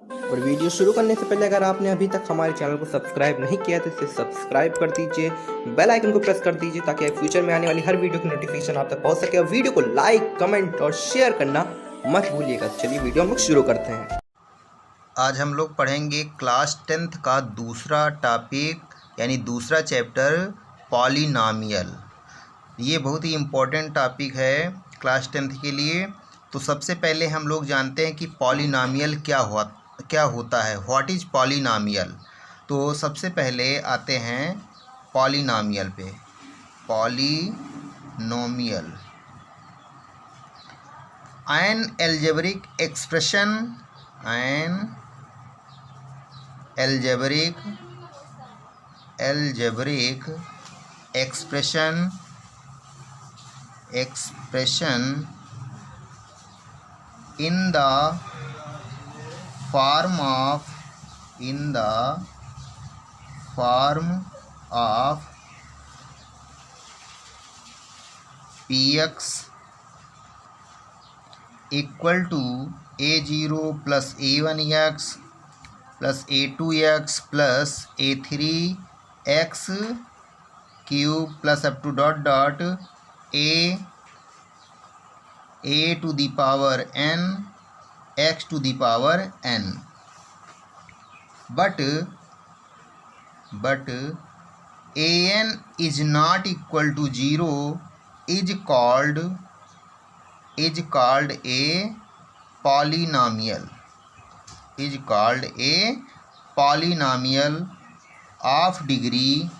और वीडियो शुरू करने से पहले अगर आपने अभी तक हमारे चैनल को सब्सक्राइब नहीं किया तो इसे सब्सक्राइब कर दीजिए, बेल आइकन को प्रेस कर दीजिए ताकि फ्यूचर में आने वाली हर वीडियो की नोटिफिकेशन आप तक पहुंच सके। और वीडियो को लाइक, कमेंट और शेयर करना मत भूलिएगा। चलिए वीडियो हम लोग शुरू करते हैं। आज हम लोग पढ़ेंगे क्लास 10th का दूसरा टॉपिक यानी दूसरा चैप्टर पॉलिनॉमियल। ये बहुत ही इम्पोर्टेंट टॉपिक है क्लास 10th के लिए। तो सबसे पहले हम लोग जानते हैं कि पॉलिनॉमियल क्या होता है। What is polynomial. तो सबसे पहले आते हैं पॉलिनॉमियल पे। Polynomial an algebraic expression, an algebraic expression in the form of px equal to a0 plus a1x plus a2x plus a3x cube plus up to dot dot a to the power n x to the power n. But an is not equal to 0 is called a polynomial. Is called a polynomial of degree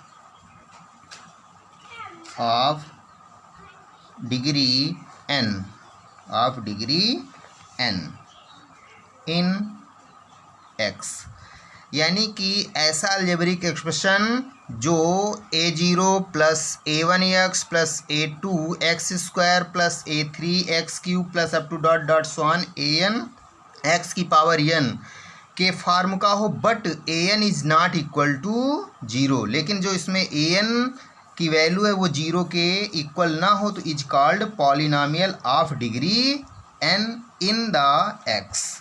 n in x। यानी कि ऐसा algebraic expression जो a0 plus a1x plus a2x square plus a3x cube plus up to dot dot so on an x की power n के form का हो, but an is not equal to 0। लेकिन जो इसमें an की वैल्यू है वो 0 के इक्वल ना हो तो is called polynomial of degree n in the x।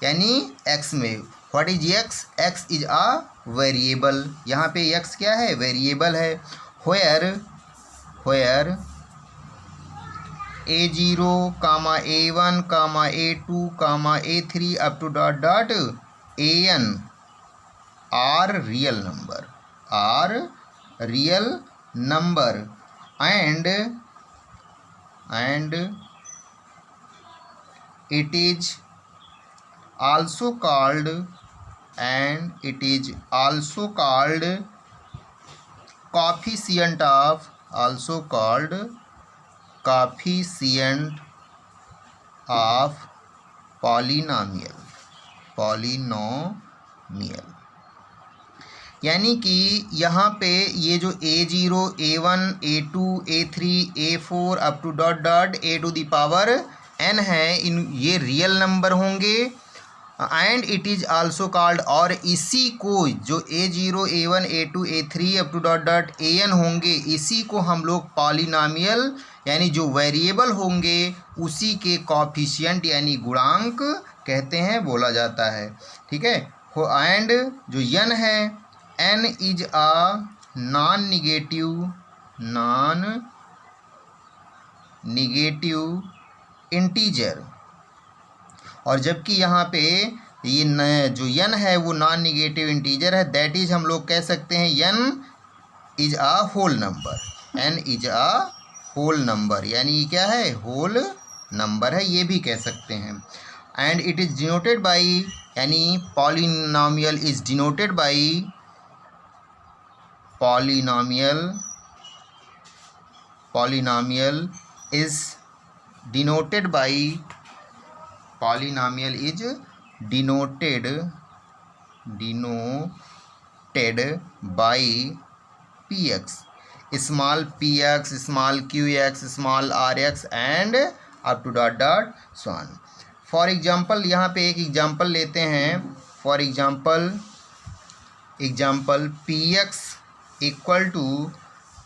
यानी x में what is x? x is a variable. यहाँ पे x क्या है? वेरिएबल है। Where a0 comma a1 comma a2 comma a3 up to dot dot an are real number and it is also called coefficient of polynomial। यानी कि यहाँ पे ये जो a0 a1 a2 a3 a4 up to dot dot a to the power n है, इन ये real number होंगे। And it is also called, और इसी को जो a0 a1 a2 a3 up to dot dot an होंगे, इसी को हम लोग पॉलिनॉमियल यानी जो वेरिएबल होंगे उसी के कॉफिशिएंट यानी गुणांक कहते हैं, बोला जाता है। ठीक है। एंड जो n है, n is a non negative integer. और जबकि यहाँ पे ये जो n है वो नॉन निगेटिव इंटीजर है, दैट इज हम लोग कह सकते हैं n is a whole number. n is a whole number यानी ये क्या है? होल नंबर है, ये भी कह सकते हैं। And it is denoted by, यानी polynomial is denoted by polynomial is denoted by px, small px, small qx, small rx and up to dot dot so on। For example यहाँ पे एक एग्जाम्पल लेते हैं। For example px equal to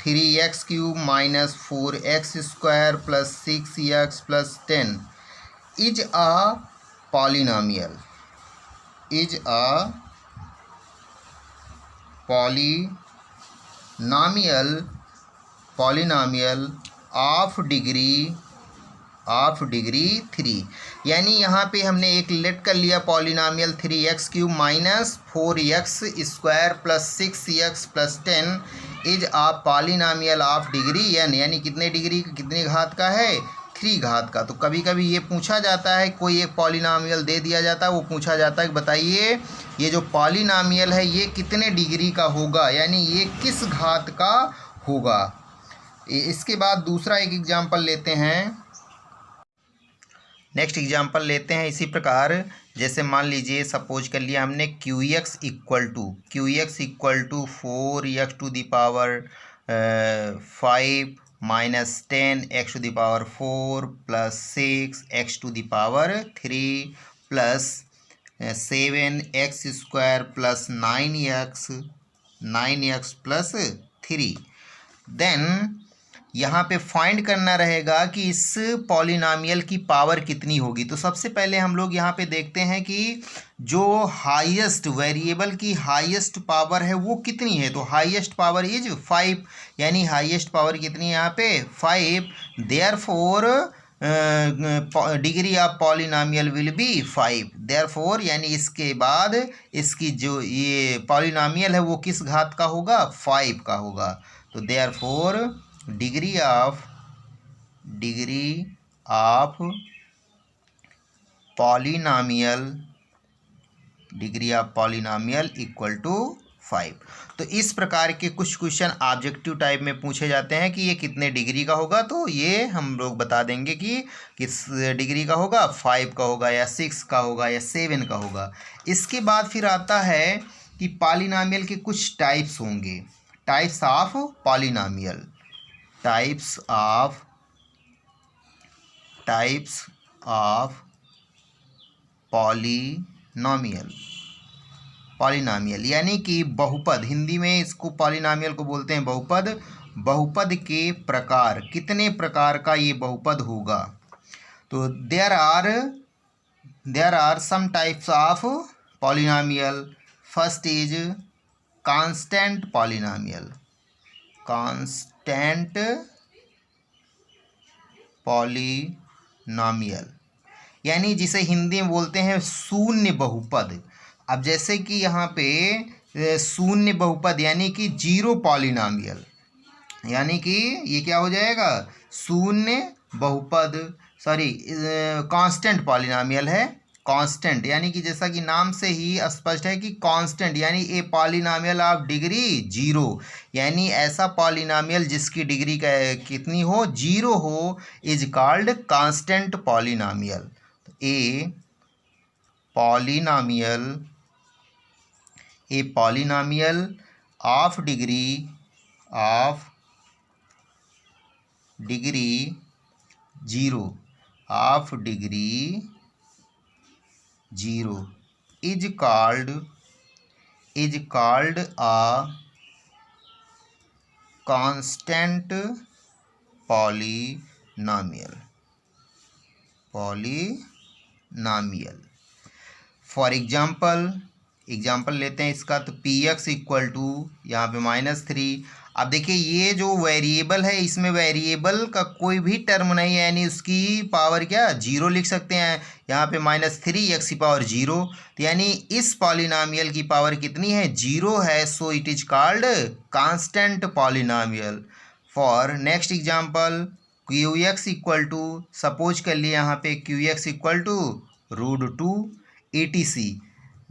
3x cube minus 4x square plus 6x plus 10 is a polynomial. Is a polynomial of degree 3। यानी यहाँ पे हमने एक लेट कर लिया पॉलिनॉमियल 3x³ minus 4x² plus 6x plus 10 is a polynomial of degree n, यानी कितने डिग्री कितने घात का है, 3 घात का। तो कभी कभी ये पूछा जाता है, कोई एक पॉलिनॉमियल दे दिया जाता है, वो पूछा जाता है कि बताइए ये जो पॉलिनॉमियल है ये कितने डिग्री का होगा, यानी ये किस घात का होगा। इसके बाद दूसरा एक एग्जाम्पल लेते हैं। नेक्स्ट एग्जाम्पल लेते हैं इसी प्रकार, जैसे मान लीजिए सपोज कर लिया हमने qx equal to 4x⁴ minus 10x⁴ plus 6x⁴ plus 7x² plus 9x plus 3। Then यहाँ पे फाइंड करना रहेगा कि इस पॉलिनॉमियल की पावर कितनी होगी। तो सबसे पहले हम लोग यहाँ पे देखते हैं कि जो हाईएस्ट वेरिएबल की हाईएस्ट पावर है वो कितनी है। तो हाईएस्ट पावर इज 5, यानी हाईएस्ट पावर कितनी है यहाँ पे 5। Therefore degree of polynomial will be 5। Therefore यानी इसके बाद इसकी जो ये पॉलिनॉमियल है वो किस घात का होगा, 5 का होगा। तो therefore degree of polynomial equal to 5। तो इस प्रकार के कुछ क्वेश्चन ऑब्जेक्टिव टाइप में पूछे जाते हैं कि ये कितने डिग्री का होगा। तो ये हम लोग बता देंगे कि किस डिग्री का होगा, 5 का होगा या 6 का होगा या 7 का होगा। इसके बाद फिर आता है कि पॉलिनॉमियल के कुछ टाइप्स होंगे, types of polynomial. Types of polynomial यानी कि बहुपद, हिंदी में इसको पॉलिनॉमियल को बोलते हैं बहुपद। बहुपद के प्रकार, कितने प्रकार का ये बहुपद होगा। तो there are some types of polynomial. First is constant polynomial. यानी जिसे हिंदी में बोलते हैं शून्य बहुपद। अब जैसे कि यहाँ पे शून्य बहुपद यानी कि जीरो पॉलिनॉमियल, यानी कि ये क्या हो जाएगा, शून्य बहुपद, सॉरी कांस्टेंट पॉलिनॉमियल है। कांस्टेंट यानी कि जैसा कि नाम से ही स्पष्ट है कि कांस्टेंट यानी ए पॉलिनॉमियल ऑफ डिग्री 0, यानी ऐसा पॉलिनॉमियल जिसकी डिग्री कितनी हो, 0 हो, is called constant polynomial. A polynomial of degree 0 is called a constant polynomial। For example लेते हैं इसका। तो px इक्वल टू यहाँ पे -3। अब देखिए ये जो वेरिएबल है इसमें वेरिएबल का कोई भी टर्म नहीं है, यानी उसकी पावर क्या 0 लिख सकते हैं। यहाँ पे -3x⁴। तो यानी इस पॉलिनॉमियल की पावर कितनी है, 0 है। So it is called constant polynomial. For next example qx equal to, suppose कर लिए यहाँ पे qx equal to √2 etc।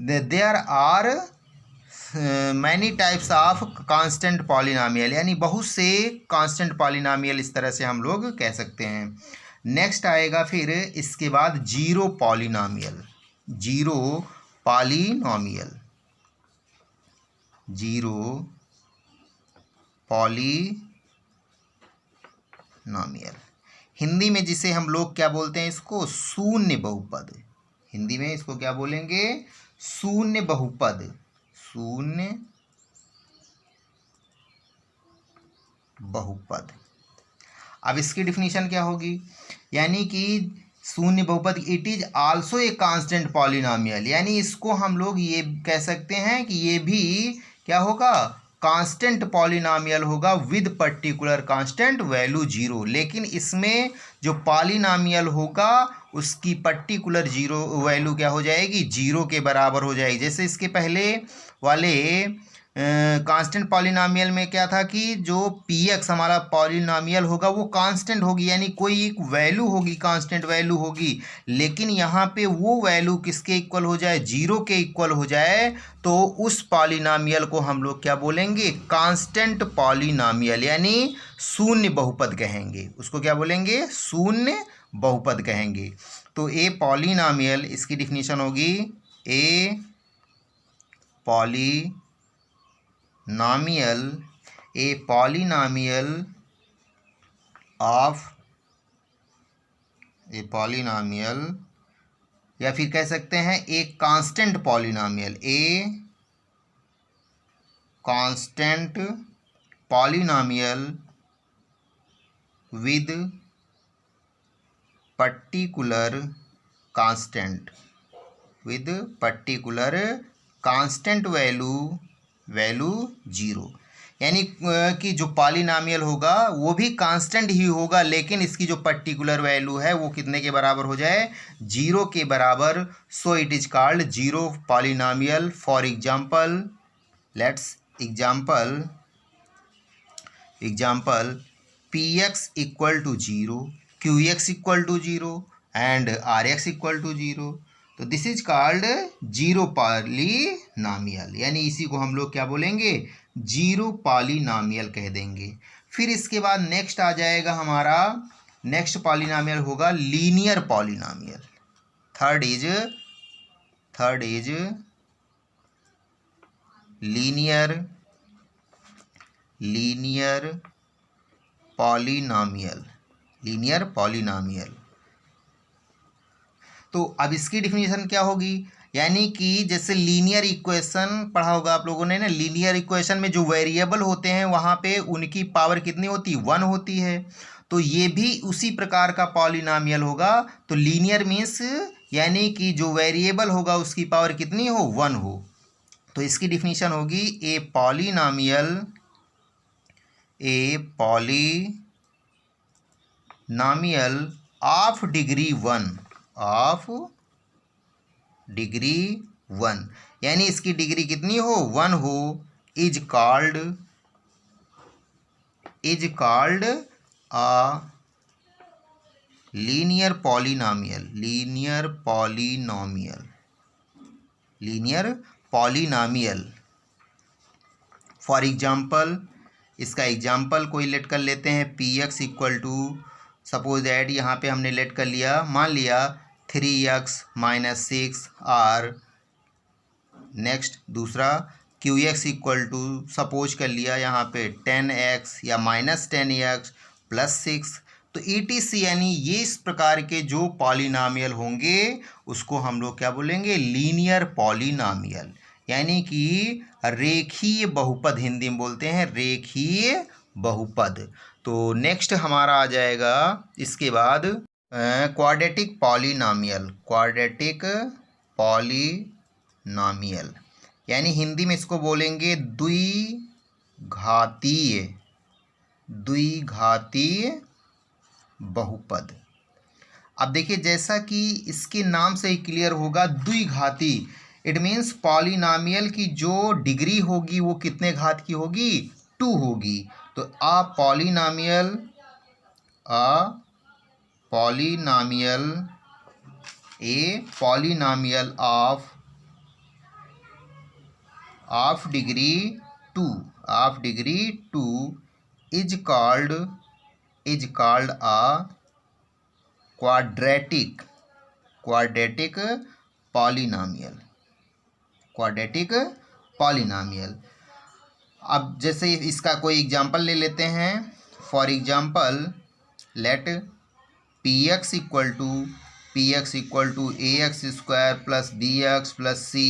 There are many types of constant polynomial, यानी बहुत से कांस्टेंट पॉलिनॉमियल इस तरह से हम लोग कह सकते हैं। नेक्स्ट आएगा फिर इसके बाद जीरो पॉलिनॉमियल। हिंदी में जिसे हम लोग क्या बोलते हैं, इसको शून्य बहुपद। हिंदी में इसको क्या बोलेंगे, शून्य बहुपद। अब इसकी डिफिनीशन क्या होगी, यानी कि शून्य बहुपद, it is also a constant polynomial, यानी इसको हम लोग ये कह सकते हैं कि ये भी क्या होगा, कांस्टेंट पॉलिनॉमियल होगा with particular constant value zero. लेकिन इसमें जो पॉलिनॉमियल होगा उसकी पर्टिकुलर जीरो वैल्यू क्या हो जाएगी, जीरो के बराबर हो जाएगी। जैसे इसके पहले वाले कांस्टेंट पॉलिनॉमियल में क्या था कि जो पी एक्स हमारा पॉलिनॉमियल होगा वो कांस्टेंट होगी, यानी कोई एक वैल्यू होगी, कांस्टेंट वैल्यू होगी। लेकिन यहाँ पे वो वैल्यू किसके इक्वल हो जाए, जीरो के इक्वल हो जाए, तो उस पॉलिनॉमियल को हम लोग क्या बोलेंगे, कांस्टेंट पॉलिनॉमियल, यानी शून्य बहुपद कहेंगे। उसको क्या बोलेंगे, शून्य बहुपद कहेंगे। तो ए पॉलिनॉमियल, इसकी डिफिनीशन होगी a polynomial, a polynomial of, a polynomial, या फिर कह सकते हैं एक constant polynomial, a constant polynomial with particular constant, with particular constant value zero. यानी कि जो पॉलिनॉमियल होगा वो भी कांस्टेंट ही होगा, लेकिन इसकी जो पर्टिकुलर वैल्यू है वो कितने के बराबर हो जाए, जीरो के बराबर। So it is called zero polynomial. For example, let's example P x equal to zero, Q x equal to zero and R X equal to zero. तो this is called zero polynomial, यानी इसी को हम लोग क्या बोलेंगे, zero polynomial कह देंगे। फिर इसके बाद नेक्स्ट आ जाएगा हमारा, नेक्स्ट पॉलिनॉमियल होगा linear polynomial. Third is linear polynomial. तो अब इसकी डिफिनीशन क्या होगी, यानी कि जैसे लीनियर इक्वेशन पढ़ा होगा आप लोगों ने ना, लीनियर इक्वेशन में जो वेरिएबल होते हैं वहाँ पे उनकी पावर कितनी होती है, 1 होती है। तो ये भी उसी प्रकार का पॉलिनॉमियल होगा। तो लीनियर मीन्स यानी कि जो वेरिएबल होगा उसकी पावर कितनी हो, 1 हो। तो इसकी डिफिनीशन होगी ए पॉलिनॉमियल ऑफ डिग्री 1, यानी इसकी डिग्री कितनी हो, 1 हो, is called a linear polynomial. For example, इसका एग्जाम्पल कोई लेट कर लेते हैं, P x equal to, suppose that यहाँ पे हमने लेट कर लिया, मान लिया 3x - 6 आर। नेक्स्ट दूसरा Q x equal to, suppose कर लिया यहाँ पे 10x या -10x + 6। तो ETC, यानी ये इस प्रकार के जो पॉलिनॉमियल होंगे उसको हम लोग क्या बोलेंगे, लीनियर पॉलिनॉमियल, यानी कि रेखीय बहुपद, हिंदी में बोलते हैं रेखीय बहुपद। तो नेक्स्ट हमारा आ जाएगा इसके बाद क्वाड्रेटिक पॉलिनॉमियल, यानी हिंदी में इसको बोलेंगे द्विघातीय बहुपद। अब देखिए, जैसा कि इसके नाम से ही क्लियर होगा, द्विघाती, इट मीन्स पॉलिनॉमियल की जो डिग्री होगी वो कितने घात की होगी, 2 होगी। तो a polynomial of degree 2 is called a quadratic polynomial. अब जैसे इसका कोई एग्जांपल ले लेते हैं। For example, let P x equal to ax² + bx + c,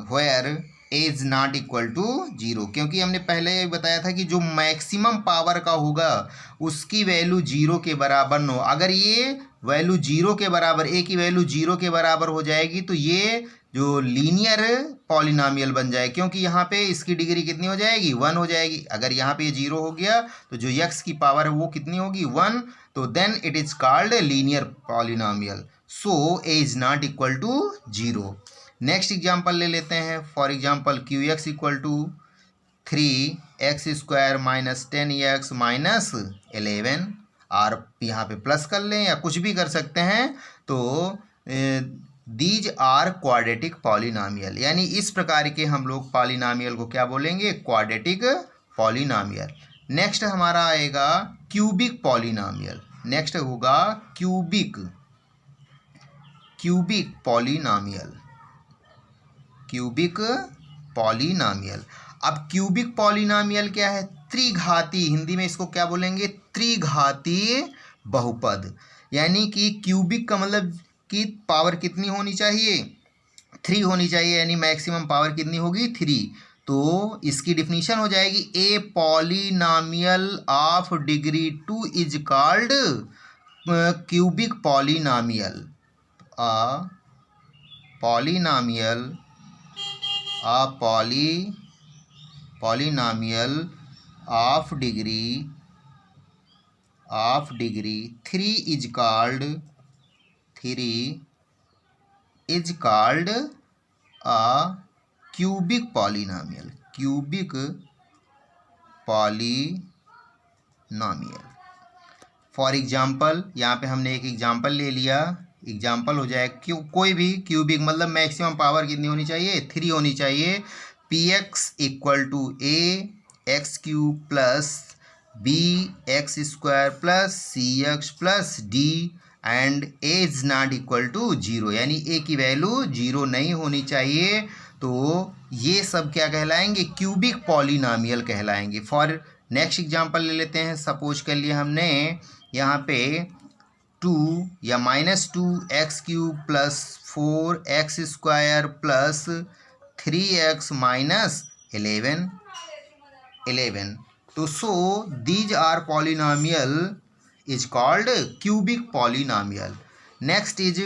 where is not equal to zero, क्योंकि हमने पहले बताया था कि जो मैक्सिमम पावर का होगा उसकी वैल्यू जीरो के बराबर न हो। अगर ये वैल्यू जीरो के बराबर, ए की वैल्यू जीरो के बराबर हो जाएगी तो ये जो लीनियर पॉलिनॉमियल बन जाए, क्योंकि यहाँ पे इसकी डिग्री कितनी हो जाएगी, 1 हो जाएगी। अगर यहाँ पे ये जीरो हो गया तो जो x की पावर है वो कितनी होगी, 1, तो then it is called linear polynomial. So a is not equal to zero. Next example ले लेते हैं। For example Q x equal to 3x² minus 10x minus 11, और यहाँ पे प्लस कर लें या कुछ भी कर सकते हैं। तो दीज आर क्वाड्रेटिक पॉलिनॉमियल, यानी इस प्रकार के हम लोग पॉलिनॉमियल को क्या बोलेंगे, क्वाड्रेटिक पॉलिनॉमियल। नेक्स्ट हमारा आएगा क्यूबिक पॉलिनॉमियल। नेक्स्ट होगा क्यूबिक पॉलिनॉमियल। Cubic polynomial. अब क्यूबिक पॉलिनॉमियल क्या है, त्रिघाती, हिंदी में इसको क्या बोलेंगे, त्रिघातीय बहुपद। यानी कि क्यूबिक का मतलब कि पावर कितनी होनी चाहिए, 3 होनी चाहिए, यानी मैक्सिमम पावर कितनी होगी, 3। तो इसकी डिफिनीशन हो जाएगी a polynomial of degree 2 is called cubic polynomial. Polynomial of degree 3 is called a cubic polynomial. For example, यहाँ पे हमने एक एग्जाम्पल ले लिया। एग्जाम्पल हो जाए कोई भी क्यूबिक, मतलब मैक्सिमम पावर कितनी होनी चाहिए, 3 होनी चाहिए। px equal to ax³ plus bx² plus cx plus d and a is not equal to zero, यानी a की वैल्यू जीरो नहीं होनी चाहिए। तो ये सब क्या कहलाएंगे, क्यूबिक पॉलिनॉमियल कहलाएंगे। फॉर नेक्स्ट एग्जाम्पल ले लेते हैं। सपोज कर लिए हमने यहाँ पे 2 या -2x³ plus 4x² plus 3x माइनस 11। तो so these are polynomial is called cubic polynomial. Next is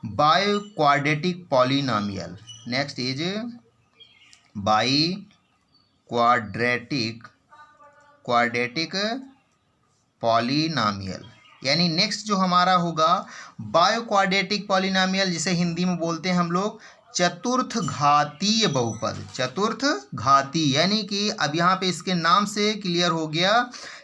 biquadratic polynomial. Next is biquadratic polynomial. यानी नेक्स्ट जो हमारा होगा बाइक्वाड्रेटिक पॉलिनॉमियल, जिसे हिंदी में बोलते हैं हम लोग चतुर्थ घातीय बहुपद। चतुर्थ घाती, यानी कि अब यहाँ पे इसके नाम से क्लियर हो गया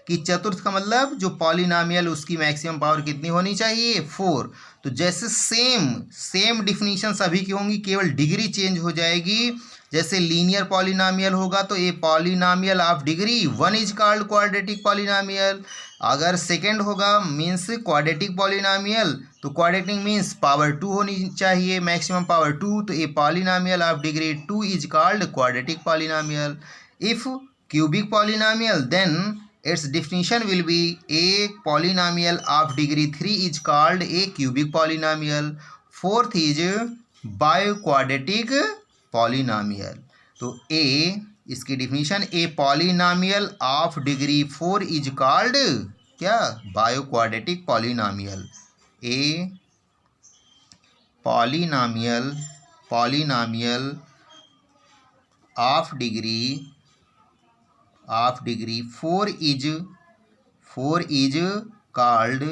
कि चतुर्थ का मतलब जो पॉलिनॉमियल उसकी मैक्सिमम पावर कितनी होनी चाहिए, 4। तो जैसे सेम डिफिनीशन सभी की होंगी, केवल डिग्री चेंज हो जाएगी। जैसे लीनियर पॉलिनॉमियल होगा तो a polynomial of degree 1 is called quadratic polynomial. अगर सेकंड होगा मीन्स क्वाड्रेटिक पॉलिनॉमियल, तो क्वाड्रेटिक मीन्स पावर 2 होनी चाहिए, मैक्सिमम पावर 2। तो a polynomial of degree 2 is called quadratic polynomial. If cubic polynomial, then its definition will be a polynomial of degree 3 is called a cubic polynomial. Fourth is biquadratic polynomial. तो a इसकी definition a polynomial of degree 4 is called क्या, biquadratic polynomial. A polynomial of degree 4 is called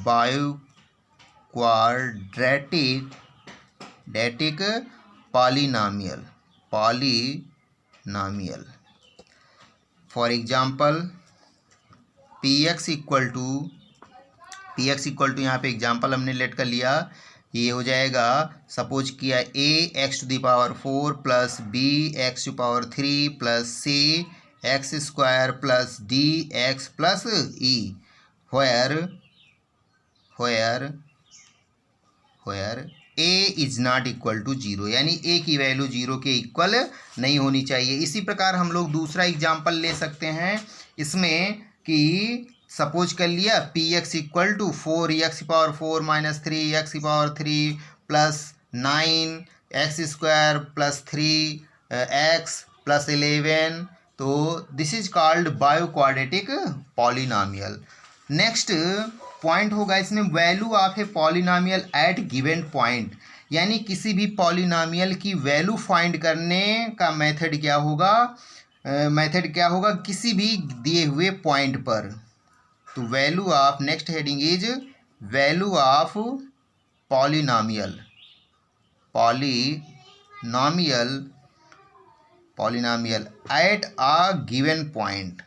biquadratic polynomial. For example, px equal to यहाँ पे example हमने let कर लिया, ये हो जाएगा। सपोज किया ax⁴ plus bx⁴ plus cx² plus dx plus e, where a is not equal to zero, यानी a की वैल्यू जीरो के इक्वल नहीं होनी चाहिए। इसी प्रकार हम लोग दूसरा एग्जाम्पल ले सकते हैं इसमें कि सपोज कर लिया px equal to 4x⁴ minus 3x⁴ plus 9 x square plus 3x plus 11, तो this is called bio quadratic polynomial. Next point होगा इसमें value of a polynomial at given point, यानी किसी भी पॉलिनॉमियल की वैल्यू फाइंड करने का मेथड क्या होगा किसी भी दिए हुए पॉइंट पर। तो value of, next heading is value of polynomial at a given point.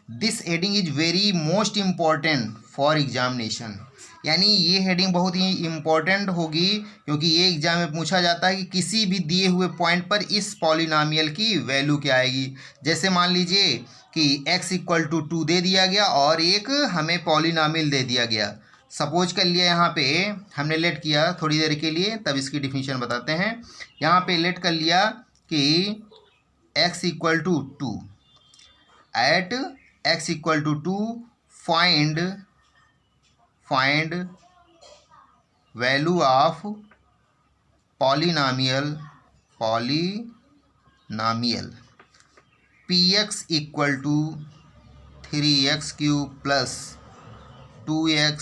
This heading is very most important for examination, यानी ये हेडिंग बहुत ही इम्पॉर्टेंट होगी क्योंकि ये एग्जाम में पूछा जाता है कि किसी भी दिए हुए पॉइंट पर इस पॉलिनॉमियल की वैल्यू क्या आएगी। जैसे मान लीजिए कि x इक्वल टू 2 दे दिया गया और एक हमें पॉलिनॉमियल दे दिया गया। सपोज कर लिया यहाँ पे हमने लेट किया थोड़ी देर के लिए, तब इसकी डिफिनीशन बताते हैं। यहाँ पे लेट कर लिया कि x equal to 2 at x equal to 2 find value of polynomial px equal to 3x cube plus 2x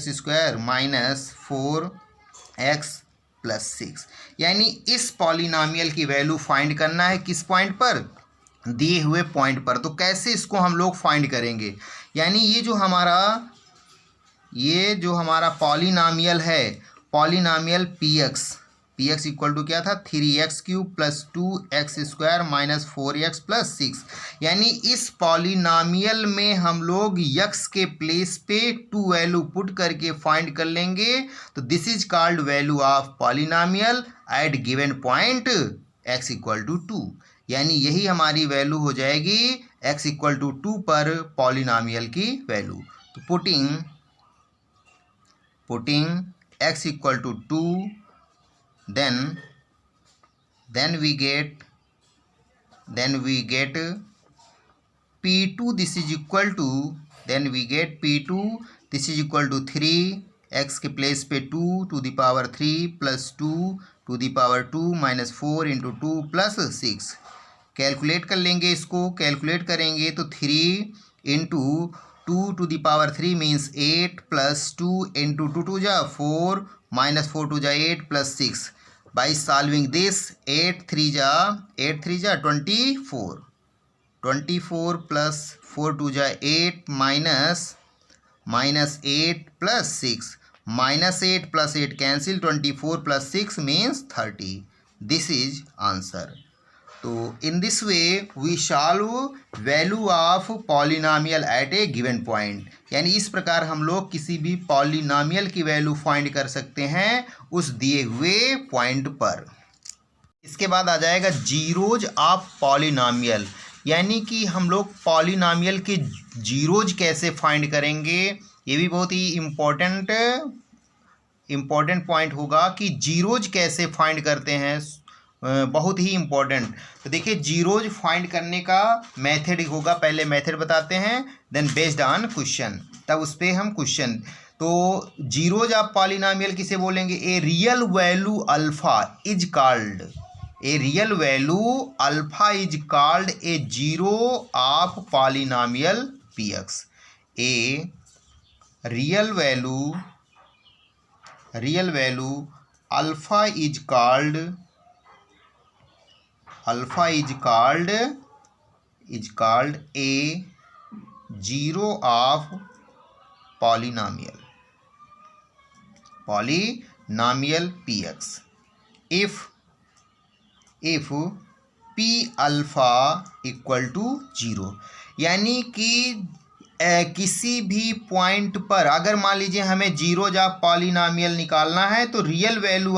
square minus 4x plus 6, यानी इस पॉलिनॉमियल की वैल्यू फाइंड करना है किस पॉइंट पर, दिए हुए पॉइंट पर। तो कैसे इसको हम लोग फाइंड करेंगे, यानी ये जो हमारा पॉलिनॉमियल है, पॉलिनॉमियल px इक्वल टू क्या था 3x cube plus 2x square minus 4x plus 6, यानी इस पॉलिनॉमियल में हम लोग x के प्लेस पे 2 वैल्यू पुट करके फाइंड कर लेंगे। तो this is called value of polynomial at given point x equal to 2, यानी यही हमारी वैल्यू हो जाएगी x इक्वल टू 2 पर पॉलिनॉमियल की वैल्यू। तो putting x equal to 2, then we get p2 this is equal to, then we get p2 this is equal to 3 x के place पे 2 to the power 3 plus 2 to the power 2 minus 4 into 2 plus 6। Calculate कर लेंगे इसको, calculate करेंगे तो 3 into 2 to the power 3 means 8 plus 2 into 2 to जा 4 minus 4 टू जा 8 प्लस 6। बाई सॉल्विंग दिस 8 3 जा 24 प्लस 4 टू जा 8 minus 8 plus 6, minus 8 plus 8 cancel, 24 plus 6 means 30। This is answer. तो in this way we solve value of polynomial at a given point, यानी इस प्रकार हम लोग किसी भी पॉलिनॉमियल की वैल्यू फाइंड कर सकते हैं उस दिए हुए पॉइंट पर। इसके बाद आ जाएगा जीरोज ऑफ पॉलिनॉमियल, यानी कि हम लोग पॉलिनॉमियल के जीरोज कैसे फाइंड करेंगे। ये भी बहुत ही इम्पोर्टेंट पॉइंट होगा कि जीरोज कैसे फाइंड करते हैं, बहुत ही इम्पोर्टेंट। तो देखिए जीरोज फाइंड करने का मेथड होगा, पहले मेथड बताते हैं देन बेस्ड ऑन क्वेश्चन, तब उस पर हम क्वेश्चन। तो जीरोज ऑफ पॉलिनॉमियल किसे बोलेंगे, a real value alpha is called a zero of polynomial px। A real value alpha is called a zero of polynomial px if p alpha equal to 0, यानी कि किसी भी point पर अगर मान लीजिए हमें जीरोज ऑफ पॉलिनॉमियल निकालना है तो रियल वैल्यू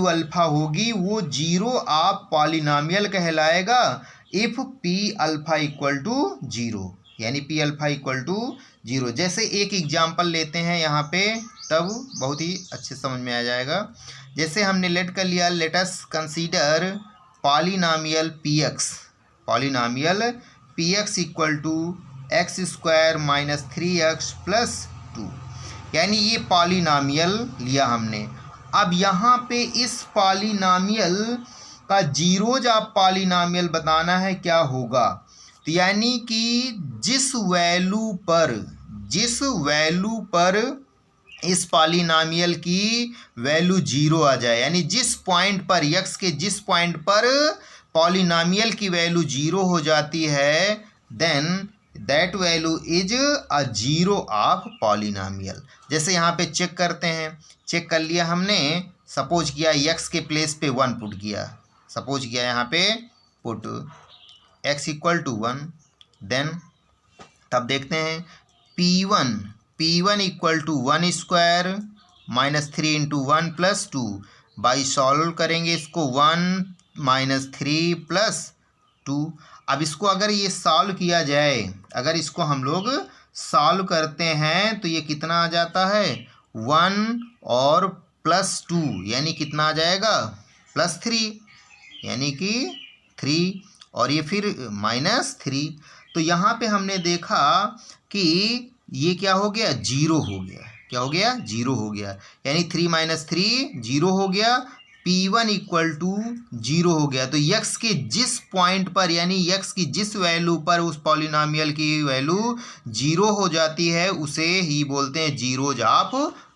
अल्फ़ा होगी वो जीरो ऑफ पॉलिनॉमियल कहलाएगा if P alpha equal to 0, यानी पी अल्फ़ा इक्वल टू 0। जैसे एक एग्जांपल लेते हैं यहाँ पे, तब बहुत ही अच्छे समझ में आ जाएगा। जैसे हमने लेट कर लिया, let us consider polynomial px equal to x square minus 3x plus 2। यानी ये पॉलिनॉमियल लिया हमने। अब यहाँ पे इस पॉलिनॉमियल का जीरोज ऑफ पॉलिनॉमियल बताना है क्या होगा। तो यानी कि जिस वैल्यू पर इस पॉलिनॉमियल की वैल्यू जीरो आ जाए, यानी जिस पॉइंट पर x के जिस पॉइंट पर पॉलिनॉमियल की वैल्यू जीरो हो जाती है, then that value is a zero of polynomial. जैसे यहाँ पे चेक करते हैं, चेक कर लिया हमने, सपोज किया x के प्लेस पे 1 पुट किया, सपोज किया यहाँ पे put x equal to 1, then तब देखते हैं P1 equal to 1 square minus 3 into 1 plus 2। By solve करेंगे इसको 1 माइनस 3 प्लस 2। अब इसको अगर ये सॉल्व किया जाए, अगर इसको हम लोग सॉल्व करते हैं तो ये कितना आ जाता है 1 और प्लस 2, यानी कितना आ जाएगा प्लस 3, यानी कि 3 और ये फिर माइनस 3। तो यहाँ पे हमने देखा कि ये क्या हो गया, जीरो हो गया। क्या हो गया, जीरो हो गया, यानी 3 माइनस 3 जीरो हो गया। P1 इक्वल टू जीरो हो गया। तो x के जिस पॉइंट पर, यानी x की जिस वैल्यू पर उस पॉलिनॉमियल की वैल्यू जीरो हो जाती है उसे ही बोलते हैं जीरोज ऑफ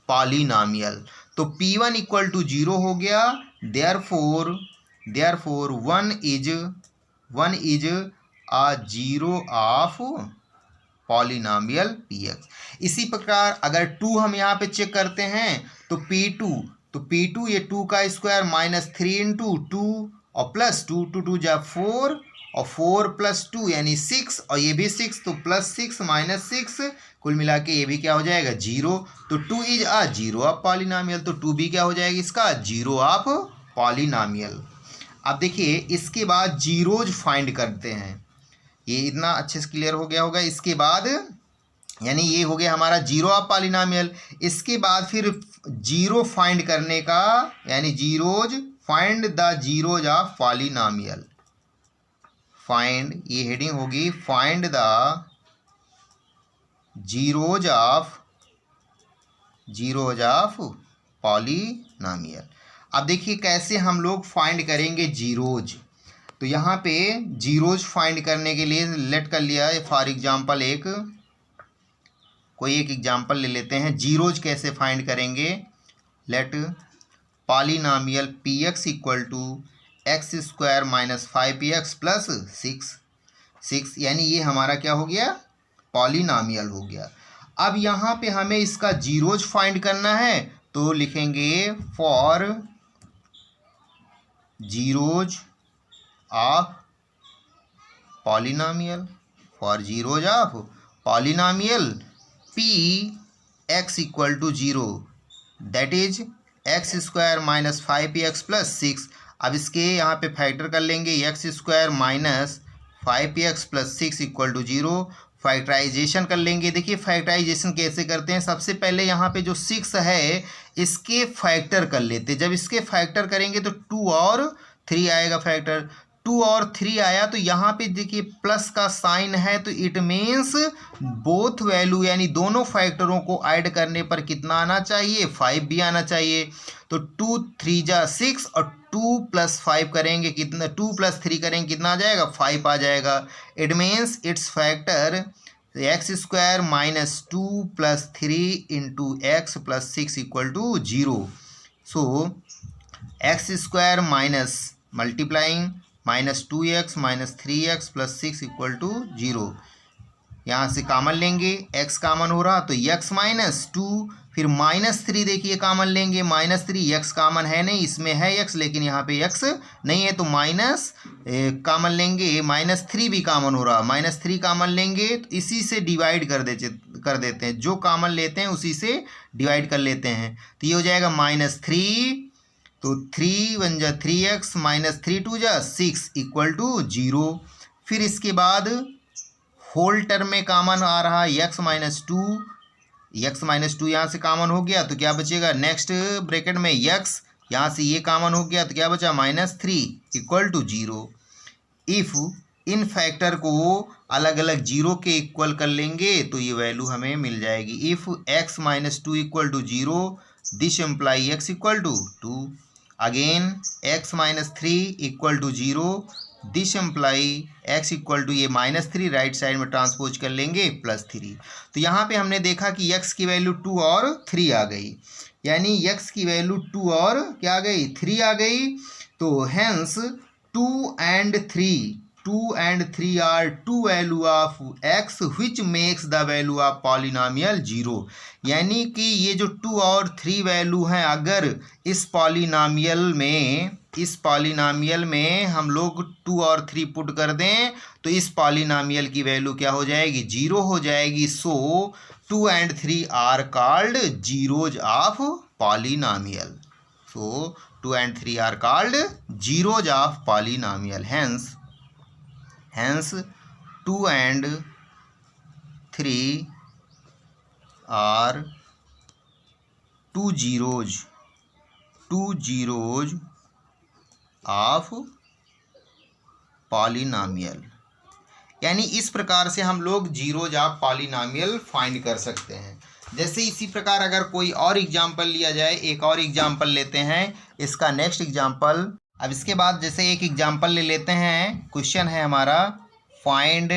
पॉलिनॉमियल। तो P1 इक्वल टू जीरो हो गया, therefore 1 is a zero of polynomial Px। इसी प्रकार अगर 2 हम यहाँ पे चेक करते हैं तो P2 ये 2 का स्क्वायर माइनस 3 इंटू 2 और प्लस 2, 2 2 जा 4 और 4 प्लस 2 यानी 6 और ये भी 6, तो प्लस 6 माइनस 6 कुल मिला के ये भी क्या हो जाएगा, जीरो। तो 2 is a zero of polynomial, तो 2 भी क्या हो जाएगा इसका, जीरो ऑफ पॉलिनॉमियल। अब देखिए इसके बाद जीरोज फाइंड करते हैं, ये इतना अच्छे से क्लियर हो गया होगा। इसके बाद यानी ये हो गया हमारा जीरो ऑफ पॉलिनॉमियल। इसके बाद फिर जीरो फाइंड करने का, यानी zeros, find the zeros of polynomial. Find, ये हेडिंग होगी find the zeros of polynomial. अब देखिए कैसे हम लोग फाइंड करेंगे जीरोज। तो यहाँ पे जीरोज फाइंड करने के लिए लेट कर लिया है, फॉर एग्जांपल कोई एक एग्जांपल ले लेते हैं। जीरोज कैसे फाइंड करेंगे, let polynomial Px equal to x square minus 5px plus 6, यानी ये हमारा क्या हो गया, पॉलिनॉमियल हो गया। अब यहाँ पे हमें इसका जीरोज फाइंड करना है, तो लिखेंगे for zeros of polynomial, for zeros of polynomial Px equal to 0, that is x square minus 5px plus 6। अब इसके यहाँ पे फैक्टर कर लेंगे, x square minus 5px plus 6 equal to 0। Factorisation कर लेंगे। देखिए फैक्टराइजेशन कैसे करते हैं, सबसे पहले यहाँ पे जो 6 है इसके फैक्टर कर लेते हैं। जब इसके फैक्टर करेंगे तो 2 और 3 आएगा फैक्टर, 2 और 3 आया तो यहाँ पे देखिए प्लस का साइन है, तो इट मीन्स बोथ वैल्यू, यानी दोनों फैक्टरों को ऐड करने पर कितना आना चाहिए, 5 भी आना चाहिए। तो 2 3 जा 6 और 2 प्लस 5 करेंगे कितना, 2 प्लस 3 करेंगे कितना आ जाएगा, 5 आ जाएगा। It means its factor x square minus 2 plus 3 into x plus 6 equal to 0। So x square minus multiplying minus 2x minus 3x plus 6 equal to 0। यहाँ से कामन लेंगे, x कामन हो रहा तो x माइनस 2, फिर माइनस 3 देखिए कामन लेंगे, माइनस 3, x कामन है नहीं, इसमें है x लेकिन यहाँ पे x नहीं है, तो माइनस कामन लेंगे, माइनस 3 भी कामन हो रहा, माइनस 3 कामन लेंगे तो इसी से डिवाइड कर देते हैं, जो कामन लेते हैं उसी से डिवाइड कर लेते हैं। तो ये हो जाएगा माइनस 3, तो 3 1 जा 3x माइनस 3 2 जा 6 इक्वल टू 0। फिर इसके बाद होल टर्म में कामन आ रहा x माइनस 2 यहाँ से कामन हो गया तो क्या बचेगा, नेक्स्ट ब्रैकेट में x, यहाँ से ये कामन हो गया तो क्या बचा माइनस 3 इक्वल टू 0। इफ़ इन फैक्टर को अलग अलग जीरो के इक्वल कर लेंगे तो ये वैल्यू हमें मिल जाएगी। If x minus two equal to zero this imply x equal to two. Again x minus three equal to zero this imply x equal to, ये माइनस थ्री राइट साइड में transpose कर लेंगे plus three. तो यहाँ पे हमने देखा कि x की वैल्यू टू और थ्री आ गई, यानी x की वैल्यू टू और क्या आ गई, थ्री आ गई। तो hence two and three are two value of x which makes the value of polynomial zero. यानी कि ये जो टू और थ्री वैल्यू हैं, अगर इस पॉलिनॉमियल में हम लोग टू और थ्री पुट कर दें तो इस पॉलिनॉमियल की वैल्यू क्या हो जाएगी, जीरो हो जाएगी। So two and three are called zeros of polynomial. So two and three are called zeros of polynomial. Hence 2 and 3 are two zeros of polynomial. यानी इस प्रकार से हम लोग जीरोज ऑफ पॉलिनॉमियल फाइंड कर सकते हैं। जैसे इसी प्रकार अगर कोई और एग्जाम्पल लिया जाए, एक और एग्जाम्पल लेते हैं, इसका नेक्स्ट एग्जाम्पल। अब इसके बाद जैसे एक एग्जाम्पल ले लेते हैं, क्वेश्चन है हमारा find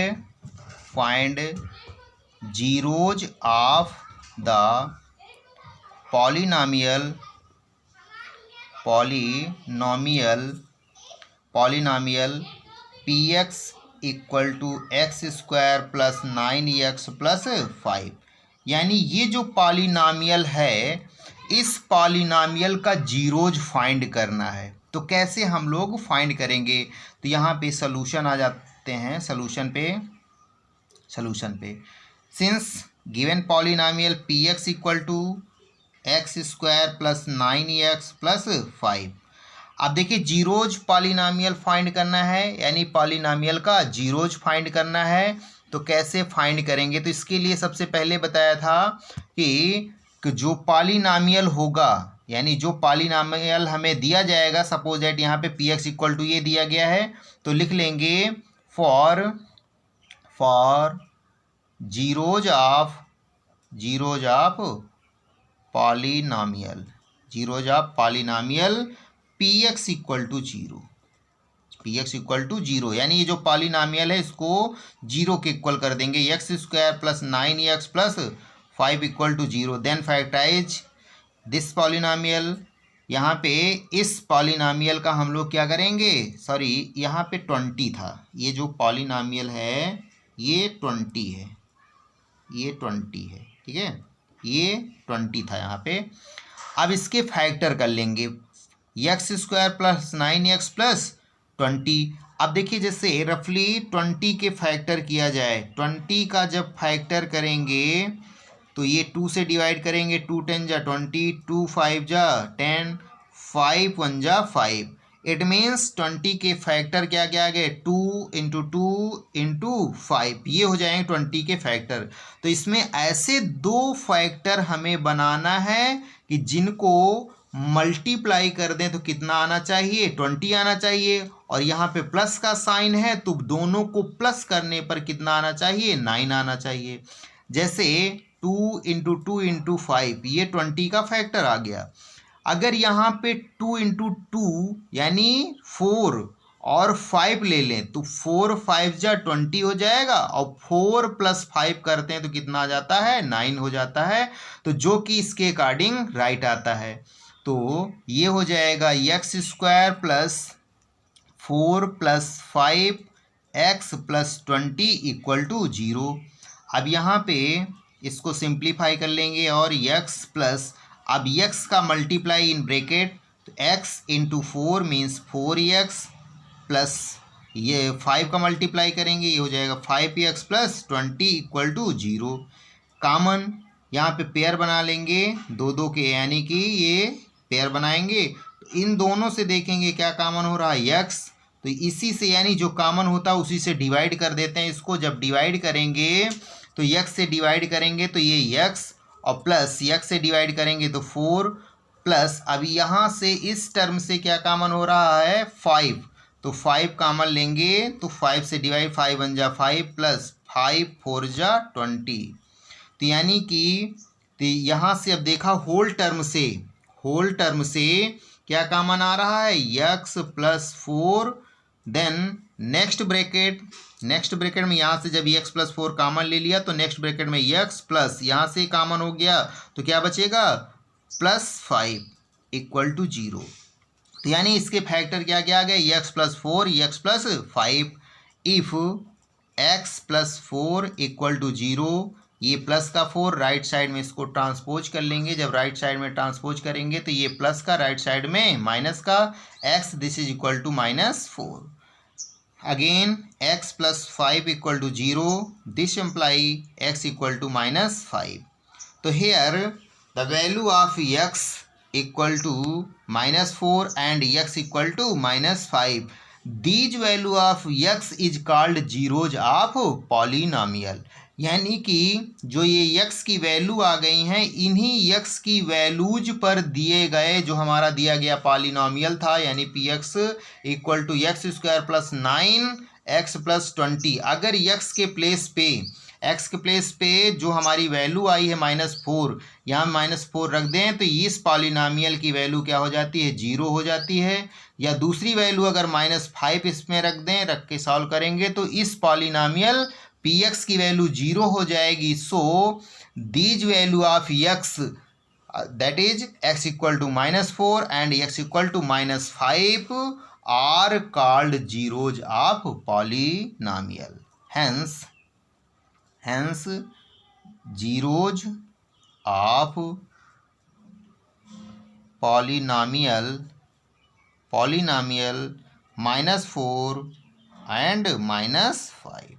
zeros of the polynomial P x equal to x square plus 9x plus 5। यानी ये जो पॉलिनॉमियल है, इस पॉलिनॉमियल का जीरोज फाइंड करना है। तो कैसे हम लोग फाइंड करेंगे, तो यहाँ पे सॉल्यूशन आ जाते हैं। सॉल्यूशन पे since given polynomial P x equal to x square plus 9x plus 5। अब देखिए जीरोज पॉलिनॉमियल फाइंड करना है, यानी पॉलिनॉमियल का जीरोज फाइंड करना है। तो कैसे फाइंड करेंगे, तो इसके लिए सबसे पहले बताया था कि जो पॉलिनॉमियल होगा, यानी जो पॉलिनॉमियल हमें दिया जाएगा, सपोज दैट यहाँ पे पी एक्स इक्वल टू ये दिया गया है, तो लिख लेंगे for zeros of polynomial P x equal to zero. यानी ये जो पॉलिनॉमियल है इसको जीरो के इक्वल कर देंगे। X square plus 9x plus 5 equal to zero. Then factorise this polynomial. यहाँ पे इस पॉलिनॉमियल का हम लोग क्या करेंगे, सॉरी यहाँ पे 20 था, ये जो पॉलिनॉमियल है ये 20 है, ठीक है, ये 20 था यहाँ पे। अब इसके फैक्टर कर लेंगे, x square plus 9x plus 20। अब देखिए जैसे रफली 20 के फैक्टर किया जाए, 20 का जब फैक्टर करेंगे तो ये 2 से डिवाइड करेंगे, 2 10 जा 20, 2 5 जा 10, 5 1 जा 5। इट मीन्स 20 के फैक्टर क्या क्या आ गए, 2 इंटू 5, ये हो जाएंगे 20 के फैक्टर। तो इसमें ऐसे दो फैक्टर हमें बनाना है कि जिनको मल्टीप्लाई कर दें तो कितना आना चाहिए, 20 आना चाहिए। और यहाँ पे प्लस का साइन है तो दोनों को प्लस करने पर कितना आना चाहिए, 9 आना चाहिए। जैसे 2 इंटू 5, ये 20 का फैक्टर आ गया। अगर यहाँ पे 2 इंटू 2 यानी 4 और 5 ले लें तो 4 5 जा 20 हो जाएगा, और 4 प्लस 5 करते हैं तो कितना आ जाता है, 9 हो जाता है। तो जो कि इसके अकॉर्डिंग राइट आता है। तो ये हो जाएगा x square plus 4 plus 5 x plus 20 equal to 0। अब यहाँ पे इसको सिंप्लीफाई कर लेंगे और x प्लस, अब x का मल्टीप्लाई इन ब्रैकेट, तो x into 4 means 4x plus ये 5 का मल्टीप्लाई करेंगे, ये हो जाएगा 5x plus 20 equal to 0। Common यहाँ पे पेयर बना लेंगे दो के, यानी कि ये पेयर बनाएंगे तो इन दोनों से देखेंगे क्या कॉमन हो रहा है, x। तो इसी से यानी जो कॉमन होता है उसी से डिवाइड कर देते हैं इसको। जब डिवाइड करेंगे तो x से डिवाइड करेंगे तो ये x, और प्लस x से डिवाइड करेंगे तो 4 प्लस, अभी यहाँ से इस टर्म से क्या कॉमन हो रहा है, 5। तो 5 कॉमन लेंगे तो 5 से डिवाइड 5 बन जा 5 प्लस 5 4 जा 20। तो यानी कि यहाँ से अब देखा होल टर्म से क्या कॉमन आ रहा है x plus 4 then next bracket में यहाँ से जब x प्लस 4 कॉमन ले लिया तो नेक्स्ट ब्रैकेट में x प्लस यहाँ से कॉमन हो गया तो क्या बचेगा प्लस 5 इक्वल टू 0। तो यानी इसके फैक्टर क्या क्या आ गए x plus 4 x plus 5। If x plus 4 equal to 0, ये प्लस का 4 राइट साइड में इसको ट्रांसपोज कर लेंगे। जब राइट साइड में ट्रांसपोज करेंगे तो ये प्लस का राइट साइड में माइनस का x this is equal to -4। Again x plus 5 equal to 0 this imply x equal to -5। तो here the value of x equal to -4 and x equal to -5, these value of x is called zeros of polynomial. यानी कि जो ये x की value आ गई हैं इन्हीं x की वैल्यूज पर दिए गए जो हमारा दिया गया पॉलिनॉमियल था, यानी px equal to x² plus 9x plus 20। अगर x के प्लेस पे जो हमारी वैल्यू आई है -4, यहाँ -4 रख दें तो इस पॉलिनॉमियल की वैल्यू क्या हो जाती है 0 हो जाती है। या दूसरी वैल्यू अगर -5 इसमें रख दें, रख के सॉल्व करेंगे तो इस पॉलिनॉमियल px की वैल्यू 0 हो जाएगी। So these value of x that is x equal to -4 and x equal to -5 are called zeros of polynomial. Hence zeros of polynomial -4 and -5।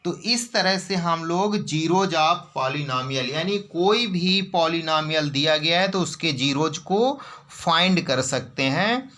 तो इस तरह से हम लोग जीरोज ऑफ पॉलिनॉमियल यानी कोई भी पॉलिनॉमियल दिया गया है तो उसके जीरोज को फाइंड कर सकते हैं।